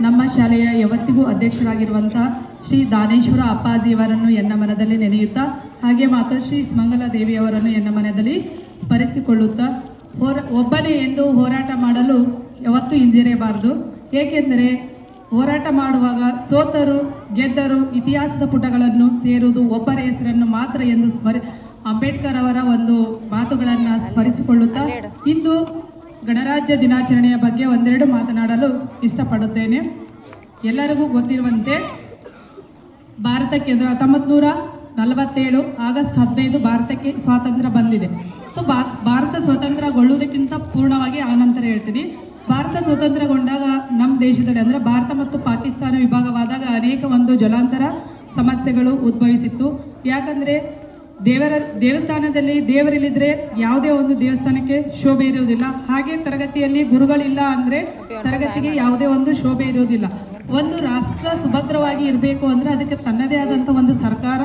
ನಮ್ಮ ಶಾಲೆಯ ಯಾವತ್ತಿಗೂ ಅಧ್ಯಕ್ಷರಾಗಿರುವಂಥ ಶ್ರೀ ದಾನೇಶ್ವರ ಅಪ್ಪಾಜಿಯವರನ್ನು ಎನ್ನ ಮನದಲ್ಲಿ ನೆನೆಯುತ್ತಾ, ಹಾಗೆ ಮಾತಾಶ್ರೀ ಸುಮಂಗಲ ದೇವಿಯವರನ್ನು ಎನ್ನ ಮನದಲ್ಲಿ ಸ್ಮರಿಸಿಕೊಳ್ಳುತ್ತಾ, ಒಬ್ಬನೇ ಎಂದು ಹೋರಾಟ ಮಾಡಲು ಯಾವತ್ತೂ ಹಿಂಜರಿಯಬಾರದು. ಏಕೆಂದರೆ ಹೋರಾಟ ಮಾಡುವಾಗ ಸೋತರು ಗೆದ್ದರು ಇತಿಹಾಸದ ಪುಟಗಳನ್ನು ಸೇರುವುದು ಒಬ್ಬರ ಹೆಸರನ್ನು ಮಾತ್ರ ಎಂದು ಅಂಬೇಡ್ಕರ್ ಅವರ ಒಂದು ಮಾತುಗಳನ್ನು ಸ್ಮರಿಸಿಕೊಳ್ಳುತ್ತಾ, ಇಂದು ಗಣರಾಜ್ಯ ದಿನಾಚರಣೆಯ ಬಗ್ಗೆ ಒಂದೆರಡು ಮಾತನಾಡಲು ಇಷ್ಟಪಡುತ್ತೇನೆ. ಎಲ್ಲರಿಗೂ ಗೊತ್ತಿರುವಂತೆ ಭಾರತಕ್ಕೆ 1947 ಆಗಸ್ಟ್ 15 ಭಾರತಕ್ಕೆ ಸ್ವಾತಂತ್ರ್ಯ ಬಂದಿದೆ. ಸೊ ಭಾರತ ಸ್ವತಂತ್ರಗೊಳ್ಳುವುದಕ್ಕಿಂತ ಪೂರ್ಣವಾಗಿ ಆನಂತರ ಹೇಳ್ತೀನಿ. ಭಾರತ ಸ್ವತಂತ್ರಗೊಂಡಾಗ ನಮ್ಮ ದೇಶದಲ್ಲಿ ಅಂದರೆ ಭಾರತ ಮತ್ತು ಪಾಕಿಸ್ತಾನ ವಿಭಾಗವಾದಾಗ ಅನೇಕ ಒಂದು ಜಲಾಂತರ ಸಮಸ್ಯೆಗಳು ಉದ್ಭವಿಸಿತ್ತು. ಯಾಕಂದರೆ ದೇವಸ್ಥಾನದಲ್ಲಿ ದೇವರಿಲ್ಲಿದ್ರೆ ಯಾವುದೇ ಒಂದು ದೇವಸ್ಥಾನಕ್ಕೆ ಶೋಭೆ ಇರುವುದಿಲ್ಲ. ಹಾಗೆ ತರಗತಿಯಲ್ಲಿ ಗುರುಗಳಿಲ್ಲ ಅಂದರೆ ತರಗತಿಗೆ ಯಾವುದೇ ಒಂದು ಶೋಭೆ ಇರುವುದಿಲ್ಲ. ಒಂದು ರಾಷ್ಟ್ರ ಸುಭದ್ರವಾಗಿ ಇರಬೇಕು ಅಂದರೆ ಅದಕ್ಕೆ ತನ್ನದೇ ಆದಂಥ ಒಂದು ಸರ್ಕಾರ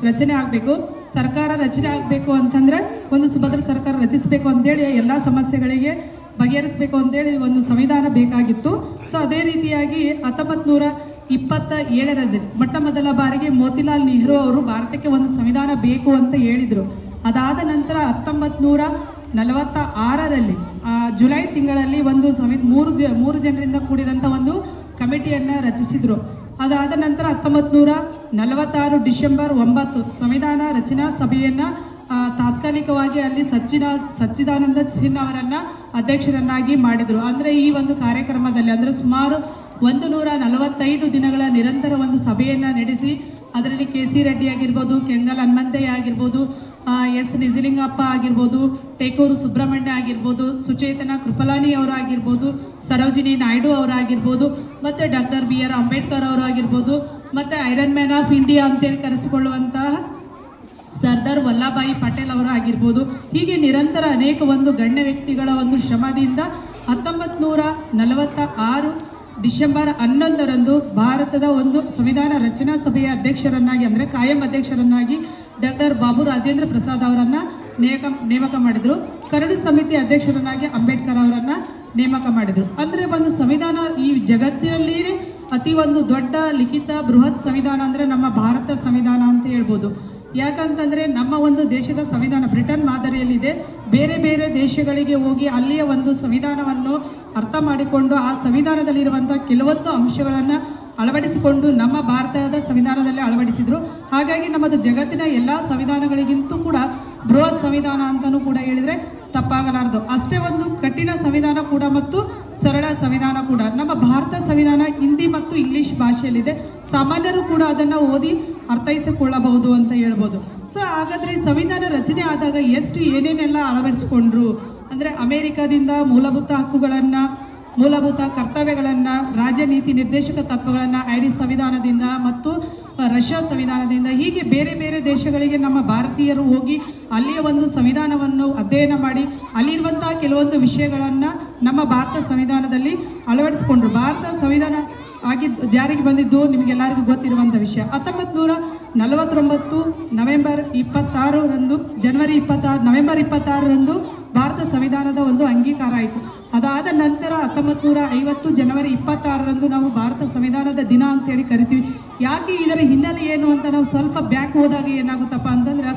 ರಚನೆ ಆಗಬೇಕು. ಸರ್ಕಾರ ರಚನೆ ಆಗಬೇಕು ಅಂತಂದರೆ ಒಂದು ಸುಭದ್ರ ಸರ್ಕಾರ ರಚಿಸಬೇಕು ಅಂತೇಳಿ ಎಲ್ಲ ಸಮಸ್ಯೆಗಳಿಗೆ ಬಗೆಹರಿಸಬೇಕು ಅಂತೇಳಿ ಒಂದು ಸಂವಿಧಾನ ಬೇಕಾಗಿತ್ತು. ಸೊ ಅದೇ ರೀತಿಯಾಗಿ 1927ರಲ್ಲಿ ಮೊಟ್ಟ ಮೊದಲ ಬಾರಿಗೆ ಮೋತಿಲಾಲ್ ನೆಹರು ಅವರು ಭಾರತಕ್ಕೆ ಒಂದು ಸಂವಿಧಾನ ಬೇಕು ಅಂತ ಹೇಳಿದರು. ಅದಾದ ನಂತರ 1946ರಲ್ಲಿ ಜುಲೈ ತಿಂಗಳಲ್ಲಿ ಒಂದು ಮೂರು ಜನರಿಂದ ಕೂಡಿದಂಥ ಒಂದು ಕಮಿಟಿಯನ್ನು ರಚಿಸಿದರು. ಅದಾದ ನಂತರ 1946 ಡಿಸೆಂಬರ್ 9 ಸಂವಿಧಾನ ರಚನಾ ಸಭೆಯನ್ನು ತಾತ್ಕಾಲಿಕವಾಗಿ ಅಲ್ಲಿ ಸಚ್ಚಿದಾನಂದ ಸಿನ್ಹಾ ಅವರನ್ನು ಅಧ್ಯಕ್ಷರನ್ನಾಗಿ ಮಾಡಿದರು. ಅಂದರೆ ಈ ಒಂದು ಕಾರ್ಯಕ್ರಮದಲ್ಲಿ ಅಂದರೆ ಸುಮಾರು 145 ದಿನಗಳ ನಿರಂತರ ಒಂದು ಸಭೆಯನ್ನು ನಡೆಸಿ ಅದರಲ್ಲಿ ಕೆ ಸಿ ರೆಡ್ಡಿ ಆಗಿರ್ಬೋದು, ಕೆಂಗಲ್ ಹನುಮಂತಯ್ಯ ಆಗಿರ್ಬೋದು, ಎಸ್ ನಿಜಲಿಂಗಪ್ಪ ಆಗಿರ್ಬೋದು, ಟೇಕೂರು ಸುಬ್ರಹ್ಮಣ್ಯ ಆಗಿರ್ಬೋದು, ಸುಚೇತನ ಕೃಪಲಾನಿ ಅವರಾಗಿರ್ಬೋದು, ಸರೋಜಿನಿ ನಾಯ್ಡು ಅವರಾಗಿರ್ಬೋದು, ಮತ್ತು ಡಾಕ್ಟರ್ BR ಅಂಬೇಡ್ಕರ್ ಅವರಾಗಿರ್ಬೋದು, ಮತ್ತು ಐರನ್ ಮ್ಯಾನ್ ಆಫ್ ಇಂಡಿಯಾ ಅಂತೇಳಿ ಕರೆಸಿಕೊಳ್ಳುವಂತಹ ಸರ್ದಾರ್ ವಲ್ಲಭಾಯಿ ಪಟೇಲ್ ಅವರು ಆಗಿರ್ಬೋದು. ಹೀಗೆ ನಿರಂತರ ಅನೇಕ ಒಂದು ಗಣ್ಯ ವ್ಯಕ್ತಿಗಳ ಒಂದು ಶ್ರಮದಿಂದ 1946 ಡಿಸೆಂಬರ್ 11ರಂದು ಭಾರತದ ಒಂದು ಸಂವಿಧಾನ ರಚನಾ ಸಭೆಯ ಅಧ್ಯಕ್ಷರನ್ನಾಗಿ ಅಂದರೆ ಕಾಯಂ ಅಧ್ಯಕ್ಷರನ್ನಾಗಿ ಡಾಕ್ಟರ್ ಬಾಬು ರಾಜೇಂದ್ರ ಪ್ರಸಾದ್ ಅವರನ್ನು ನೇಮಕ ಮಾಡಿದರು. ಕರಡು ಸಮಿತಿ ಅಧ್ಯಕ್ಷರನ್ನಾಗಿ ಅಂಬೇಡ್ಕರ್ ಅವರನ್ನು ನೇಮಕ ಮಾಡಿದರು. ಅಂದರೆ ಒಂದು ಸಂವಿಧಾನ ಈ ಜಗತ್ತಿನಲ್ಲಿ ಅತಿ ಒಂದು ದೊಡ್ಡ ಲಿಖಿತ ಬೃಹತ್ ಸಂವಿಧಾನ ಅಂದರೆ ನಮ್ಮ ಭಾರತ ಸಂವಿಧಾನ ಅಂತ ಹೇಳ್ಬೋದು. ಯಾಕಂತಂದರೆ ನಮ್ಮ ಒಂದು ದೇಶದ ಸಂವಿಧಾನ ಬ್ರಿಟನ್ ಮಾದರಿಯಲ್ಲಿದೆ. ಬೇರೆ ಬೇರೆ ದೇಶಗಳಿಗೆ ಹೋಗಿ ಅಲ್ಲಿಯ ಒಂದು ಸಂವಿಧಾನವನ್ನು ಅರ್ಥ ಮಾಡಿಕೊಂಡು ಆ ಸಂವಿಧಾನದಲ್ಲಿರುವಂಥ ಕೆಲವೊಂದು ಅಂಶಗಳನ್ನು ಅಳವಡಿಸಿಕೊಂಡು ನಮ್ಮ ಭಾರತದ ಸಂವಿಧಾನದಲ್ಲಿ ಅಳವಡಿಸಿದರು. ಹಾಗಾಗಿ ನಮ್ಮದು ಜಗತ್ತಿನ ಎಲ್ಲ ಸಂವಿಧಾನಗಳಿಗಿಂತೂ ಕೂಡ ಬೃಹತ್ ಸಂವಿಧಾನ ಅಂತಲೂ ಕೂಡ ಹೇಳಿದರೆ ತಪ್ಪಾಗಲಾರದು. ಅಷ್ಟೇ ಒಂದು ಕಠಿಣ ಸಂವಿಧಾನ ಕೂಡ ಮತ್ತು ಸರಳ ಸಂವಿಧಾನ ಕೂಡ. ನಮ್ಮ ಭಾರತ ಸಂವಿಧಾನ ಹಿಂದಿ ಮತ್ತು ಇಂಗ್ಲಿಷ್ ಭಾಷೆಯಲ್ಲಿದೆ. ಸಾಮಾನ್ಯರು ಕೂಡ ಅದನ್ನು ಓದಿ ಅರ್ಥೈಸಿಕೊಳ್ಳಬಹುದು ಅಂತ ಹೇಳ್ಬೋದು. ಸೊ ಹಾಗಾದರೆ ಸಂವಿಧಾನ ರಚನೆ ಆದಾಗ ಏನೇನೆಲ್ಲ ಅಳವಡಿಸಿಕೊಂಡ್ರು ಅಂದರೆ ಅಮೇರಿಕಾದಿಂದ ಮೂಲಭೂತ ಹಕ್ಕುಗಳನ್ನು, ಮೂಲಭೂತ ಕರ್ತವ್ಯಗಳನ್ನು, ರಾಜನೀತಿ ನಿರ್ದೇಶಕ ತತ್ವಗಳನ್ನು ಐರಿಷ್ ಸಂವಿಧಾನದಿಂದ ಮತ್ತು ರಷ್ಯಾ ಸಂವಿಧಾನದಿಂದ ಹೀಗೆ ಬೇರೆ ಬೇರೆ ದೇಶಗಳಿಗೆ ನಮ್ಮ ಭಾರತೀಯರು ಹೋಗಿ ಅಲ್ಲಿಯ ಒಂದು ಸಂವಿಧಾನವನ್ನು ಅಧ್ಯಯನ ಮಾಡಿ ಅಲ್ಲಿರುವಂತಹ ಕೆಲವೊಂದು ವಿಷಯಗಳನ್ನು ನಮ್ಮ ಭಾರತ ಸಂವಿಧಾನದಲ್ಲಿ ಅಳವಡಿಸಿಕೊಂಡ್ರು. ಭಾರತ ಸಂವಿಧಾನ ಜಾರಿಗೆ ಬಂದಿದ್ದು ನಿಮಗೆಲ್ಲರಿಗೂ ಗೊತ್ತಿರುವಂಥ ವಿಷಯ. 1949 ನವೆಂಬರ್ 26ರಂದು ನವೆಂಬರ್ 26ರಂದು ಭಾರತ ಸಂವಿಧಾನದ ಒಂದು ಅಂಗೀಕಾರ ಆಯಿತು. ಅದಾದ ನಂತರ 1950 ಜನವರಿ 26ರಂದು ನಾವು ಭಾರತ ಸಂವಿಧಾನದ ದಿನ ಅಂತೇಳಿ ಕರಿತೀವಿ. ಯಾಕೆ ಇದರ ಹಿನ್ನೆಲೆ ಏನು ಅಂತ ನಾವು ಸ್ವಲ್ಪ ಬ್ಯಾಕ್ ಹೋದಾಗ ಏನಾಗುತ್ತಪ್ಪ ಅಂತಂದ್ರೆ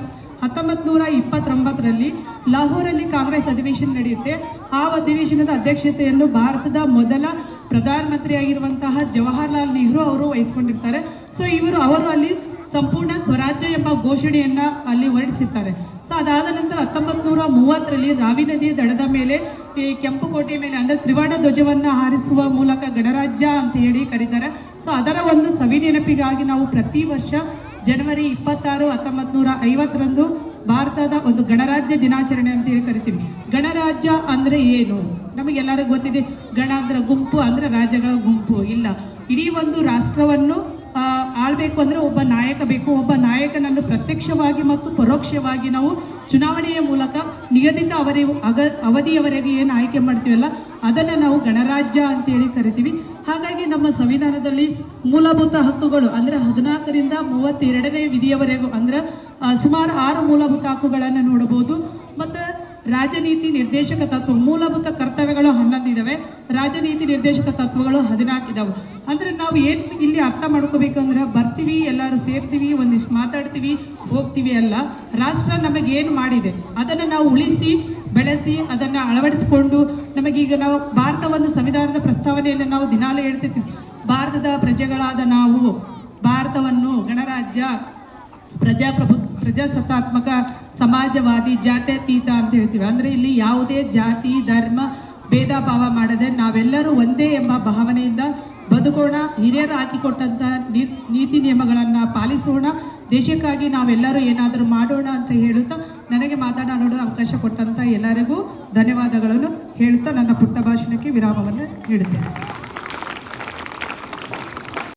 1929ರಲ್ಲಿ ಲಾಹೋರಲ್ಲಿ ಕಾಂಗ್ರೆಸ್ ಅಧಿವೇಶನ ನಡೆಯುತ್ತೆ. ಆ ಅಧಿವೇಶನದ ಅಧ್ಯಕ್ಷತೆಯನ್ನು ಭಾರತದ ಮೊದಲ ಪ್ರಧಾನಮಂತ್ರಿಯಾಗಿರುವಂತಹ ಜವಾಹರ್ಲಾಲ್ ನೆಹರು ಅವರು ವಹಿಸ್ಕೊಂಡಿರ್ತಾರೆ. ಸೊ ಅವರು ಅಲ್ಲಿ ಸಂಪೂರ್ಣ ಸ್ವರಾಜ್ಯ ಎಂಬ ಘೋಷಣೆಯನ್ನು ಅಲ್ಲಿ ಹೊರಡಿಸಿರ್ತಾರೆ. ಸೊ ಅದಾದ ನಂತರ 1930ರಲ್ಲಿ ರಾವಿ ನದಿಯ ದಡದ ಮೇಲೆ ಈ ಕೆಂಪುಕೋಟೆ ಮೇಲೆ ಅಂದರೆ ತ್ರಿವರ್ಣ ಧ್ವಜವನ್ನು ಹಾರಿಸುವ ಮೂಲಕ ಗಣರಾಜ್ಯ ಅಂತ ಹೇಳಿ ಕರೀತಾರೆ. ಸೊ ಅದರ ಒಂದು ಸವಿ ನೆನಪಿಗಾಗಿ ನಾವು ಪ್ರತಿ ವರ್ಷ ಜನವರಿ 26, 1950ರಂದು ಭಾರತದ ಒಂದು ಗಣರಾಜ್ಯ ದಿನಾಚರಣೆ ಅಂತ ಹೇಳಿ ಕರಿತೀವಿ. ಗಣರಾಜ್ಯ ಅಂದರೆ ಏನು ನಮಗೆಲ್ಲರಿಗೂ ಗೊತ್ತಿದೆ. ಗಣ ಅಂದರೆ ಗುಂಪು ಅಂದರೆ ರಾಜ್ಯಗಳ ಗುಂಪು ಇಲ್ಲ. ಇಡೀ ಒಂದು ರಾಷ್ಟ್ರವನ್ನು ಆಳಬೇಕು ಅಂದರೆ ಒಬ್ಬ ನಾಯಕ ಬೇಕು. ಒಬ್ಬ ನಾಯಕನನ್ನು ಪ್ರತ್ಯಕ್ಷವಾಗಿ ಮತ್ತು ಪರೋಕ್ಷವಾಗಿ ನಾವು ಚುನಾವಣೆಯ ಮೂಲಕ ನಿಗದಿತ ಅವಧಿಯವರೆಗೆ ಏನು ಆಯ್ಕೆ ಮಾಡ್ತೀವಲ್ಲ ಅದನ್ನು ನಾವು ಗಣರಾಜ್ಯ ಅಂತೇಳಿ ಕರಿತೀವಿ. ಹಾಗಾಗಿ ನಮ್ಮ ಸಂವಿಧಾನದಲ್ಲಿ ಮೂಲಭೂತ ಹಕ್ಕುಗಳು ಅಂದರೆ 14ರಿಂದ 32ನೇ ವಿಧಿಯವರೆಗೂ ಅಂದರೆ ಸುಮಾರು 6 ಮೂಲಭೂತ ಹಕ್ಕುಗಳನ್ನು ನೋಡಬಹುದು. ಮತ್ತು ರಾಜನೀತಿ ನಿರ್ದೇಶಕ ತತ್ವ ಮೂಲಭೂತ ಕರ್ತವ್ಯಗಳು 11 ಇದಾವೆ, ರಾಜನೀತಿ ನಿರ್ದೇಶಕ ತತ್ವಗಳು 14 ಇದಾವೆ. ಅಂದ್ರೆ ನಾವು ಏನು ಇಲ್ಲಿ ಅರ್ಥ ಮಾಡ್ಕೋಬೇಕು ಅಂದ್ರೆ ಬರ್ತೀವಿ, ಎಲ್ಲರೂ ಸೇರ್ತೀವಿ, ಒಂದಿಷ್ಟು ಮಾತಾಡ್ತೀವಿ, ಹೋಗ್ತೀವಿ ಅಲ್ಲ. ರಾಷ್ಟ್ರ ನಮಗೇನು ಮಾಡಿದೆ ಅದನ್ನು ನಾವು ಉಳಿಸಿ ಬೆಳೆಸಿ ಅದನ್ನು ಅಳವಡಿಸಿಕೊಂಡು ನಮಗೀಗ ನಾವು ಭಾರತವನ್ನು ಸಂವಿಧಾನದ ಪ್ರಸ್ತಾವನೆಯನ್ನು ನಾವು ದಿನಾಲೂ ಹೇಳ್ತಿರ್ತೀವಿ. ಭಾರತದ ಪ್ರಜೆಗಳಾದ ನಾವು ಭಾರತವನ್ನು ಗಣರಾಜ್ಯ, ಪ್ರಜಾಸತ್ತಾತ್ಮಕ, ಸಮಾಜವಾದಿ, ಜಾತ್ಯತೀತ ಅಂತ ಹೇಳ್ತೀವಿ. ಅಂದರೆ ಇಲ್ಲಿ ಯಾವುದೇ ಜಾತಿ ಧರ್ಮ ಭೇದ ಭಾವ ಮಾಡದೆ ನಾವೆಲ್ಲರೂ ಒಂದೇ ಎಂಬ ಭಾವನೆಯಿಂದ ಬದುಕೋಣ. ಹಿರಿಯರು ಹಾಕಿಕೊಟ್ಟಂಥ ನೀತಿ ನಿಯಮಗಳನ್ನು ಪಾಲಿಸೋಣ. ದೇಶಕ್ಕಾಗಿ ನಾವೆಲ್ಲರೂ ಏನಾದರೂ ಮಾಡೋಣ ಅಂತ ಹೇಳುತ್ತಾ ನನಗೆ ಮಾತನಾಡಲು ಅವಕಾಶ ಕೊಟ್ಟಂಥ ಎಲ್ಲರಿಗೂ ಧನ್ಯವಾದಗಳನ್ನು ಹೇಳುತ್ತಾ ನನ್ನ ಪುಟ್ಟ ಭಾಷಣಕ್ಕೆ ವಿರಾಮವನ್ನು ನೀಡುತ್ತೇನೆ.